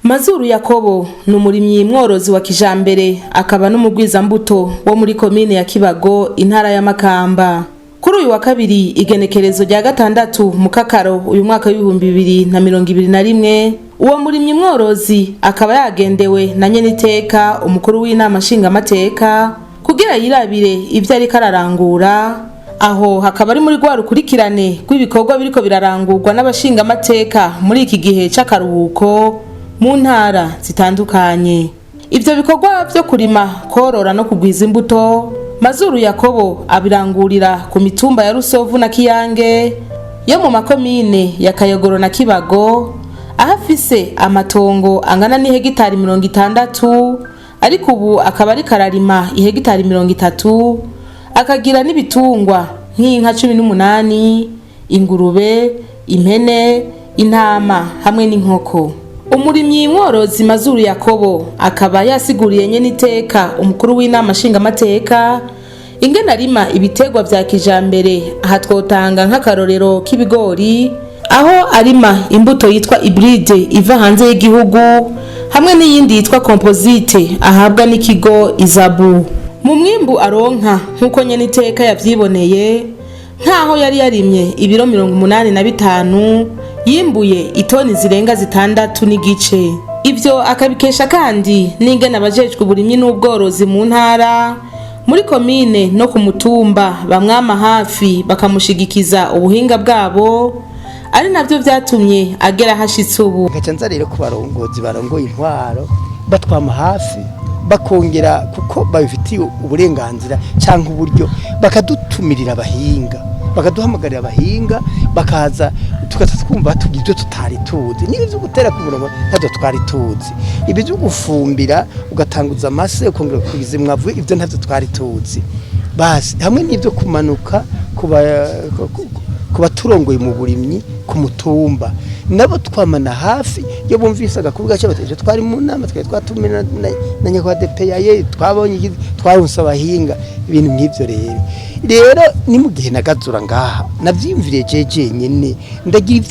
Mazuru Yakobo ni umurimyi mworozi wa kijambere akaba n'umugwizambuto wo muri komine ya Kibago intara ya Makamba. Kuri uyu wa kabiri igenekerezo rya gatandatu mu Kakaro uyu mwaka w'2021 uwo murimyi mworozi akaba yagendewe na Nyeniteka umukuru w'inama nshingamateka kugira yirabire ivyo ari kararangura. Aho hakaba ari muri rwa rukurikirane rw'ibikorwa biriko birarangurwa n'abashingamateka muri iki gihe c'akaruhuko mu ntara zitandukanye. Ivyo bikorwa vyo kurima, korora no kugwiza imbuto Mazuru Yakobo abirangurira ku mitumba ya Rusovu na Kiyange yo mu makomine ya Kayogoro na Kibago, ahafise amatongo angana ni hegitari 60, ariko ubu akaba ari kararima ihegitari 30, akagira n'ibitungwa nk'inka 18, ingurube, impene, intama hamwe n'inkoko. Umurimyi mworozi Mazuru Yakobo akaba yasiguriye Nyeniteka umukuru w'inama nshingamateka ingene arima ibitegwa vya kijambere. Aha twotanga nk'akarorero k'ibigori, aho arima imbuto yitwa hybride iva hanze y'igihugu hamwe n'iyindi yitwa composite ahabwa n'ikigo Izabu. Mu mwimbu aronka nk'uko Nyeniteka yavyiboneye, nkaho yari yarimye ibiro 85, yimbuye itoni zirenga 6 n'igice. Ivyo akabikesha kandi n'ingene abajejwe uburimyi n'ubworozi mu ntara, muri komine no ku mutumba bamwama hafi bakamushigikiza ubuhinga bwabo, ari navyo vyatumye agera hashitse ubu. Gacanza rero ku barongozi barongoye intwaro batwama hafi, bakongera kuko babifitiye uburenganzira canke uburyo bakadutumirira abahinga, bakaduhamagarira abahinga, bakaza tukatwumva tugivyo tutari tuzi. Nibi byo gutera ku murongo ntazo twari tuzi, ibi byo gufumbira ugatanguza amase ukongera kubiza mwavu, ivyo ntavyo twari tuzi. Basi hamwe n'ivyo kumanuka kuba turongoye mu burimyi ku mutumba nabo twamana hafi yo bumvise agakubuga cy'abateje twari mu nama twatumena na nyakwa DPAye twabonye twarunsa abahinga ibintu nk'ivyo. Rero ni mu gihe nagazura ngaha navyimviriye jeje nyene ndagira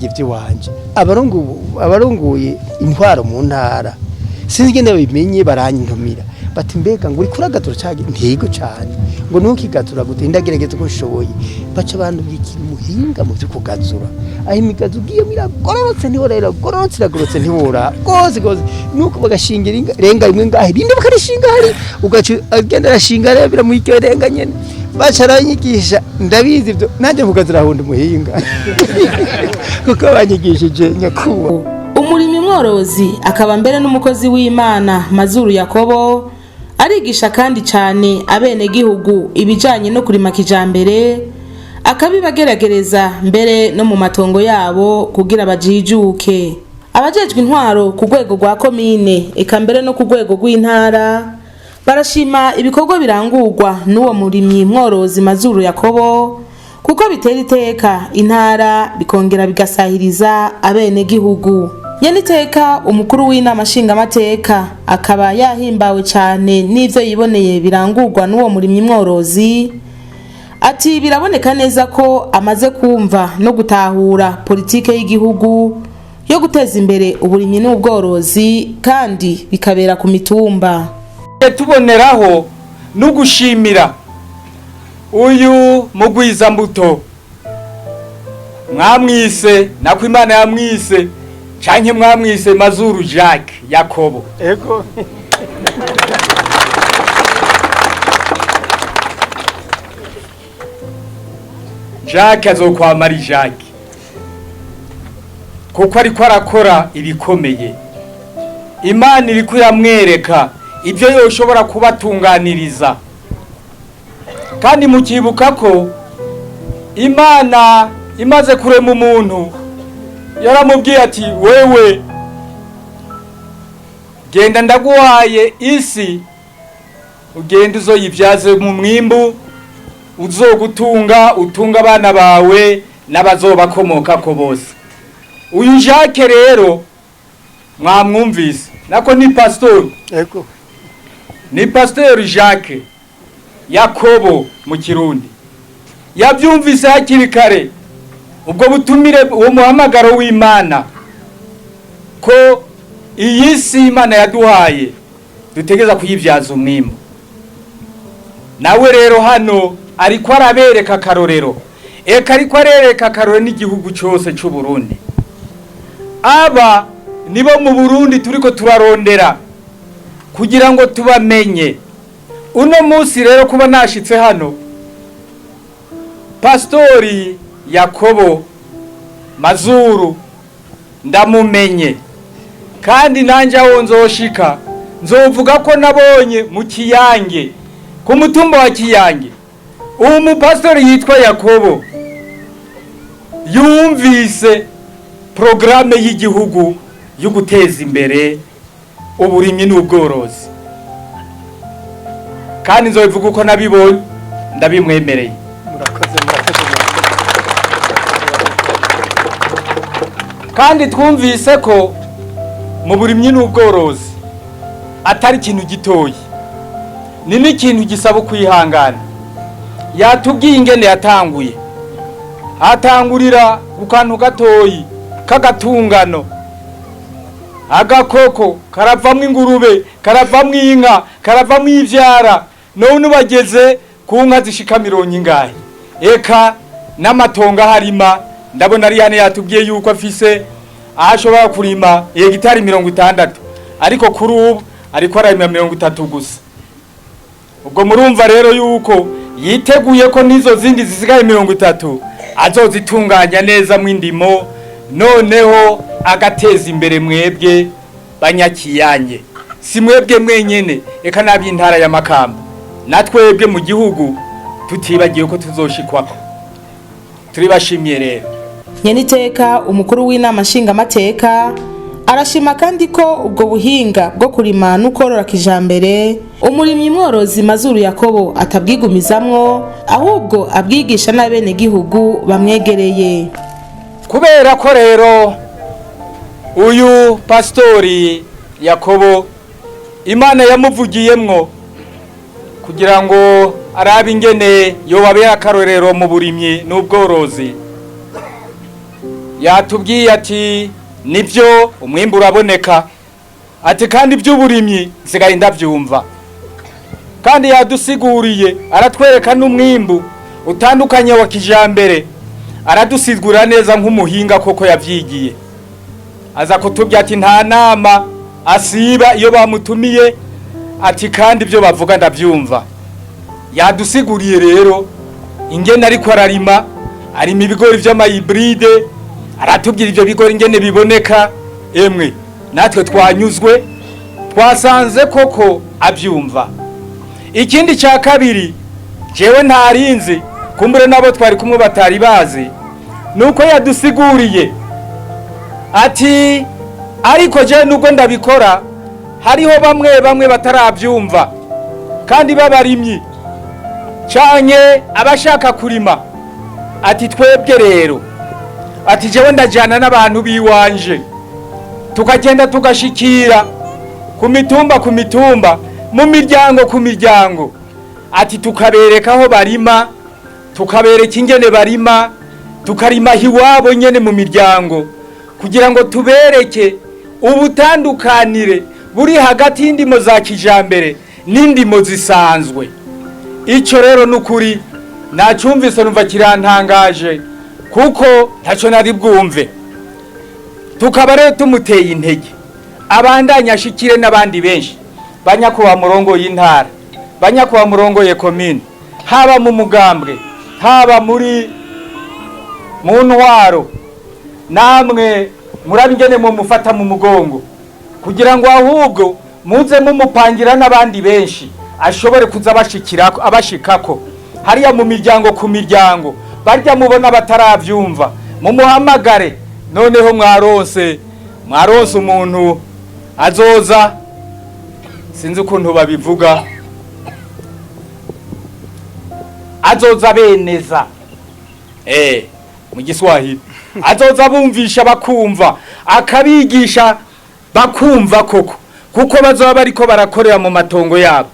ivyo wanje abarongoye intwaro mu ntara sinzi ngene bimenye baranyitumira bati mbega ngo uri kuragatura cyane ntego cyane ngo nukigatura gute ndagerageza ko nshoboye baca abantu bikira muhinga mu byo kugazura aho imigazo ugiye miragororotse ntiworagororotse ntiwora goze nuko bagashingira renga imwe ngahe bindi bakarishinga hari ugaca agenda arashinga rebera mu icyo renga nyene baca aranyigisha ndabizi ibyo nanjye kugazura hundi muhinga kuko banyigishije nyakuba. Umurimyi mworozi akaba mbere n'umukozi w'Imana Mazuru Yakobo arigisha kandi cyane abene gihugu ibijanye no kurima kijambere, akabibageragereza mbere no mu matongo yabo kugira bajijuke. Abajejwe intwaro ku rwego rwa komine eka mbere no ku rwego rw'intara barashima ibikorwa birangurwa n'uwo murimyi mworozi Mazuru Yakobo, kuko bitera iteka intara bikongera bigasahiriza abene gihugu. Nyeniteka umukuru w'inama nshingamateka akaba yahimbawe cyane n'ivyo yiboneye birangurwa n'uwo murimyi mworozi. Ati biraboneka neza ko amaze kumva no gutahura politike y'igihugu yo guteza imbere uburimyi n'ubworozi kandi bikabera ku mitumba. Tuboneraho no gushimira uyu mugwizambuto mwamwise nako Imana yamwise canke mwamwise Mazuru Yakobo. Ego Jacques azokwamara Jacques kuko ariko arakora ibikomeye. Imana iri kuyamwereka ibyo yoshobora kubatunganiriza, kandi mukibuka ko Imana imaze kurema umuntu yaramubwiye ati wewe genda ndaguhaye isi ugenda uzoyivyaze mu mwimbu uzogutunga utunga abana bawe n'abazobakomoka ko bose. Uyu Jacques rero mwamwumvise nako ni pastor. Ego ni pastor Jacques Yakobo mu Kirundi yabyumvise hakiri kare ubwo butumire uwo muhamagaro w'Imana ko iyi si Imana yaduhaye dutegeza kuyibyaza umwimbo. Nawe rero hano ariko arabereka akarorero, ariko arereka akarorero n'igihugu cyose cy'u Burundi. Aba nibo mu Burundi turiko turarondera kugira ngo tubamenye. Uno munsi rero kuba nashitse hano, Pastori Yakobo Mazuru ndamumenye, kandi nanje aho nzoshika nzovuga ko nabonye mu Kiyange, ku mutumba wa Kiyange, uwo mupastori yitwa Yakobo yumvise programme y'igihugu yo guteza imbere uburimyi n'ubworozi, kandi nzobivuga uko nabibonye ndabimwemereye. Kandi twumvise ko mu burimyi n'ubworozi atari ikintu gitoyi, ni n'ikintu gisaba kwihangana. Yatubwiye ingene yatanguye, atangurira ku kantu gatoyi k'agatungano, agakoko karavamwo ingurube, karavamwo inka, karavamwo ivyara, none bageze ku nka zishika 100 eka n'amatongo harima. Ndabona ari hane yatubwiye yuko afise ashobora kurima hegitari 60, ariko kuri ubu ariko ararima 30 gusa. Ubwo murumva rero yuko yiteguye ko nizo zindi zisigaye 30 azozitunganya neza mu indimo, noneho agateza imbere mwebwe Banyakiyange. Si mwebwe mwenyene, eka n'ab'intara ya Makamba, natwebwe mu gihugu tutibagiye ko tuzoshikwako. Turibashimiye rero. Nyeniteka umukuru w'inama nshingamateka arashima kandi ko ubwo buhinga bwo kurima n'ukorora kijambere umurimyi mworozi Mazuru Yakobo atabwigumizamwo, ahubwo abwigisha n'abene gihugu bamwegereye. Kubera ko rero uyu Pastori Yakobo Imana yamuvugiyemwo kugira ngo arabe ingene yobabera akarorero mu burimyi n'ubworozi, yatubwiye ati nivyo umwimbu uraboneka, ati kandi by'uburimyi nsigaye ndavyumva, kandi yadusiguriye aratwereka n'umwimbu utandukanye wa kijambere, aradusigura neza nk'umuhinga koko yavyigiye. Aza kutubya ati nta nama asiba iyo bamutumiye, ati kandi byo bavuga ndavyumva. Yadusiguriye rero ingene ariko ararima, arima ibigori vy'amahybride, aratubwira ivyo bigori ingene biboneka. Emwe natwe twanyuzwe, twasanze koko avyumva. Ikindi cya kabiri jewe ntarinzi, kumbure nabo twari kumwe batari bazi, nuko yadusiguriye ati ariko je nubwo ndabikora hariho bamwe bataravyumva, kandi babarimyi canke abashaka kurima. Ati twebwe rero, ati jewe ndajana n'abantu biwanje, tukagenda tugashikira ku mitumba, mu miryango ku miryango, ati tukabereka aho barima, tukabereka ingene barima, tukarima hiwabo nyene mu miryango, kugira ngo tubereke ubutandukanire buri hagati y'indimo za kijambere n'indimo zisanzwe. Ico rero nukuri nacyumvise numva kirantangaje, kuko ntaco nari bwumve. Tukaba rero tumuteye intege abandanya ashikire n'abandi benshi, banyakuba murongo y'intara, banyakuba murongo ye commune, haba mu mugambwe, haba muri mu ntwaro, namwe murabingene mu mufata mu mugongo, kugira ngo ahubwo muze mumupangira n'abandi benshi ashobore kuza abashikako hariya mu miryango ku miryango, barya mubona bataravyumva mumuhamagare. Noneho mwaronse umuntu azoza, sinzi ukuntu babivuga, azoza beneza mu Giswahili, azoza bumvisha bakumva, akabigisha bakumva koko, kuko bazoba bariko barakorera mu matongo yabo.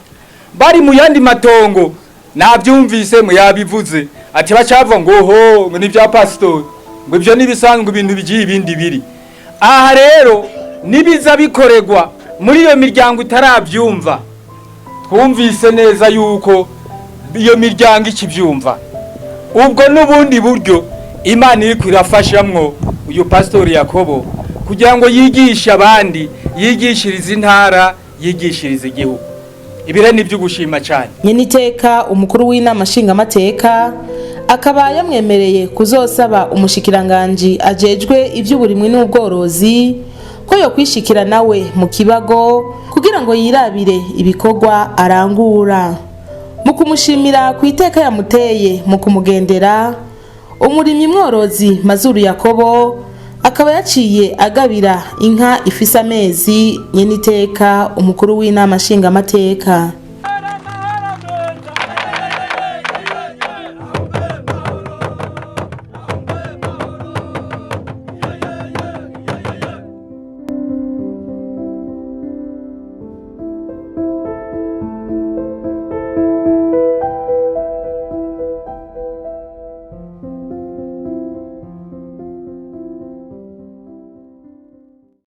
Bari mu yandi matongo navyumvise mu yabivuze, ati bacava ngo ho ni bya pastor, ngo ibyo nibisanzwe ibintu bigiye ibindi biri. Aha rero nibiza bikoregwa muri iyo miryango itaravyumva, twumvise neza yuko iyo miryango ikivyumva, ubwo n'ubundi buryo Imana iri kwirafashamwo uyu Pastor Yakobo kugira ngo yigishe abandi, yigishirize intara, yigishirize igihugu. Ibire ni byo gushima cyane. Nyeniteka umukuru w'inama nshingamateka akaba yamwemereye kuzosaba umushikiranganje ajejwe ivy'uburimwi n'ubworozi ko yo kwishikira nawe mu kibago kugira ngo yirabire ibikorwa arangura. Mu kumushimira ku iteka yamuteye mu kumugendera, umurimyi mworozi Mazuru Yakobo akaba yaciye agabira inka ifise amezi Nyeniteka umukuru w'inama nshingamateka.